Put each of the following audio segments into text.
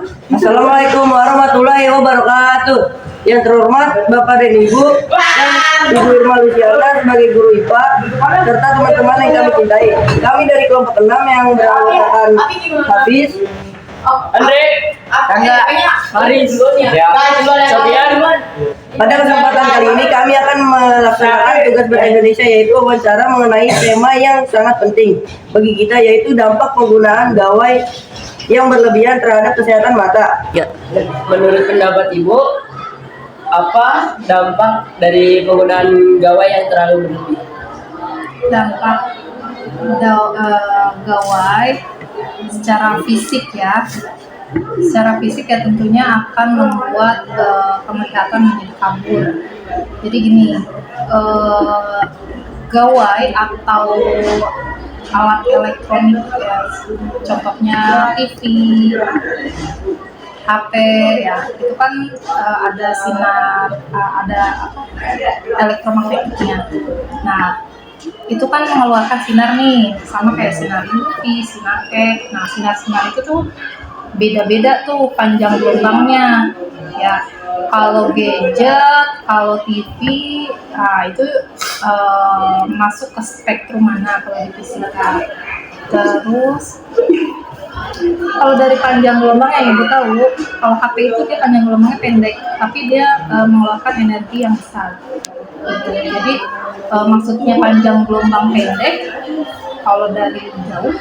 Assalamualaikum warahmatullahi wabarakatuh. Yang terhormat Bapak dan Ibu dan Ibu Irma Luciana sebagai guru IPA serta teman-teman yang kami cintai. Kami dari kelompok 6 yang beranggotakan Hafiz, Andre, Tangga, Haris, Sofian. Pada kesempatan kali ini kami akan melaksanakan tugas bahasa Indonesia, yaitu wawancara mengenai tema yang sangat penting bagi kita, yaitu dampak penggunaan gawai yang berlebihan terhadap kesehatan mata. Ya. Menurut pendapat Ibu, apa dampak dari penggunaan gawai yang terlalu berlebih? Dampak gawai secara fisik ya, tentunya akan membuat penglihatan menjadi kabur. Jadi gini, gawai atau alat elektronik ya, contohnya TV, HP ya, itu kan ada sinar, ada elektromagnetiknya. Nah, itu kan mengeluarkan sinar nih, sama kayak sinar UV, sinar X. Nah, sinar-sinar itu tuh beda-beda tuh panjang gelombangnya ya. Kalau gadget, kalau TV, nah itu masuk ke spektrum mana kalau di fisika. Terus kalau dari panjang gelombangnya yang Ibu tahu, kalau HP itu dia panjang gelombangnya pendek, tapi dia mengeluarkan energi yang besar. Jadi maksudnya panjang gelombang pendek, kalau dari jauh,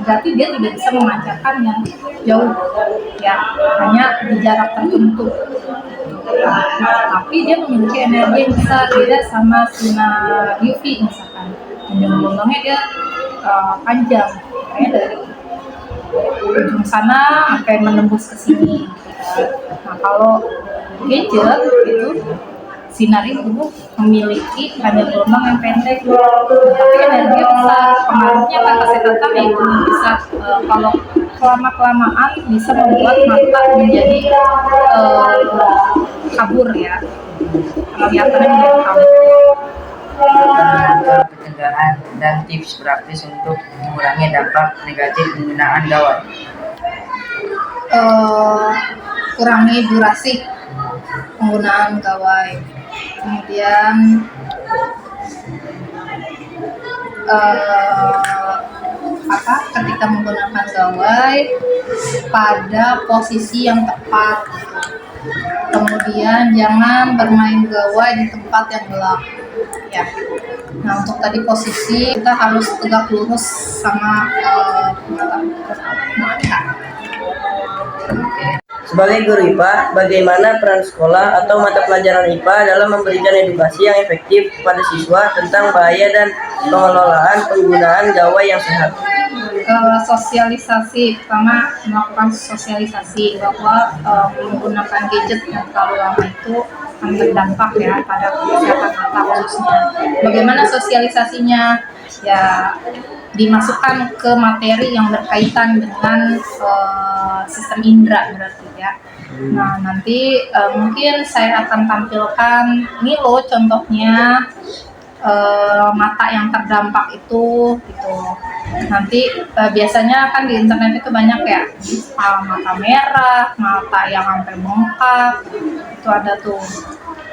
berarti dia tidak bisa memancarkan yang jauh, ya hanya di jarak tertentu. Tapi dia memiliki energi yang besar, beda sama sinar UV misalkan. Panjang gelombangnya dia panjang, kayak dari ujung sana sampai menembus ke sini. Nah, kalau gadget itu sinar itu memiliki panjang gelombang yang pendek, tapi energi besar. Pengaruhnya ke kesehatan itu bisa kalau kelamaan bisa membuat mata menjadi kabur ya, penglihatannya menjadi kabur. Pencegahan dan tips praktis untuk mengurangi dampak negatif penggunaan gawai. Kurangi durasi penggunaan gawai, kemudian ketika menggunakan gawai pada posisi yang tepat, kemudian jangan bermain gawai di tempat yang gelap ya. Nah, untuk tadi posisi kita harus tegak lurus sama mata. Sebagai guru IPA, bagaimana peran sekolah atau mata pelajaran IPA dalam memberikan edukasi yang efektif kepada siswa tentang bahaya dan pengelolaan penggunaan gawai yang sehat? Sosialisasi, pertama melakukan sosialisasi bahwa menggunakan gadget yang terlalu lama itu akan berdampak ya pada kesehatan mata khususnya. Bagaimana sosialisasinya? Ya, dimasukkan ke materi yang berkaitan dengan sistem indera berarti ya. Nah, nanti mungkin saya akan tampilkan ini loh contohnya mata yang terdampak itu gitu. Nanti biasanya kan di internet itu banyak ya, mata merah, mata yang sampai bengkak, itu ada tuh.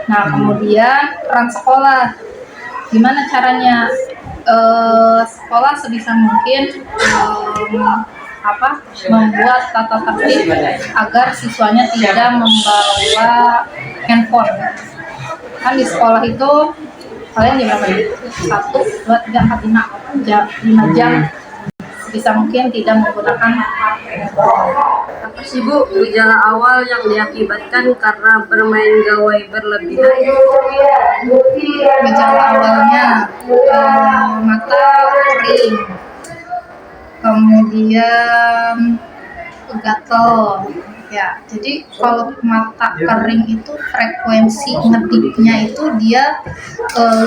Nah, kemudian peran sekolah, gimana caranya? Sekolah sebisa mungkin membuat tata tertib agar siswanya tidak membawa handphone. Kan di sekolah itu kalian jam berapa? 1, 2, 3, 4, 5 jam sebisa mungkin tidak menggunakan Apa sih Bu gejala awal yang diakibatkan karena bermain gawai berlebihan? Gejala awalnya mata kering, kemudian gatal ya. Jadi kalau mata kering itu frekuensi ngedipnya itu dia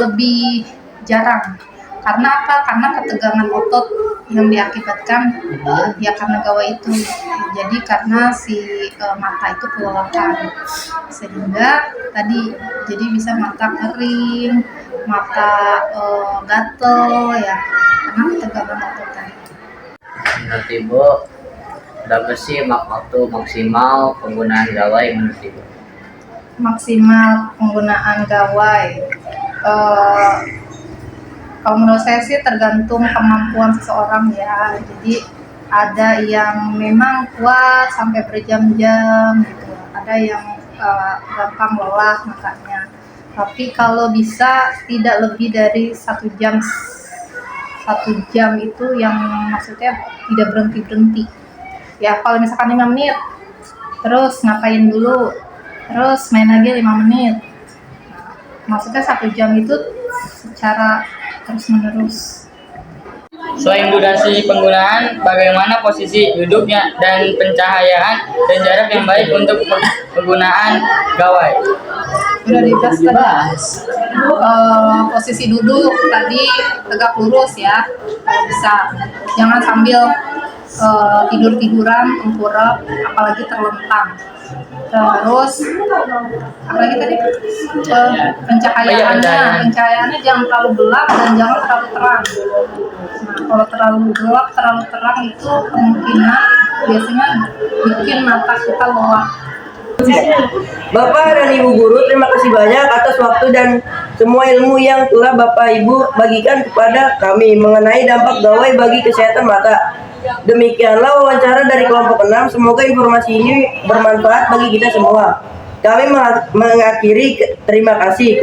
lebih jarang. Karena apa? Karena ketegangan otot yang diakibatkan ya karena gawai itu. Jadi karena si mata itu kelelahan, sehingga tadi jadi bisa mata kering, mata gatel ya karena ketegangan otot tadi. Menurut Ibu, Berapa sih waktu maksimal penggunaan gawai menurut Ibu? Maksimal penggunaan gawai. Kalau menurut saya sih tergantung kemampuan seseorang ya. Jadi ada yang memang kuat sampai berjam-jam gitu. Ada yang gampang lelah makanya. Tapi kalau bisa tidak lebih dari 1 jam. 1 jam itu yang maksudnya tidak berhenti-berhenti. Ya kalau misalkan 5 menit, terus ngapain dulu, terus main lagi 5 menit. Maksudnya 1 jam itu secara terus-menerus. Selain durasi penggunaan, bagaimana posisi duduknya dan pencahayaan dan jarak yang baik untuk penggunaan gawai? Sudah dibahas tadi. Posisi duduk tadi tegak lurus ya, kalau bisa. Jangan sambil tidur-tiduran, tengkurap, apalagi terlentang. Terus apalagi tadi pencahayaannya jangan terlalu gelap dan jangan terlalu terang. Nah, kalau terlalu gelap, terlalu terang itu kemungkinan biasanya bikin mata kita lelah. Bapak dan Ibu Guru, terima kasih banyak atas waktu dan semua ilmu yang telah Bapak Ibu bagikan kepada kami mengenai dampak gawai bagi kesehatan mata. Demikianlah wawancara dari kelompok 6. Semoga informasi ini bermanfaat bagi kita semua. Kami mengakhiri, terima kasih.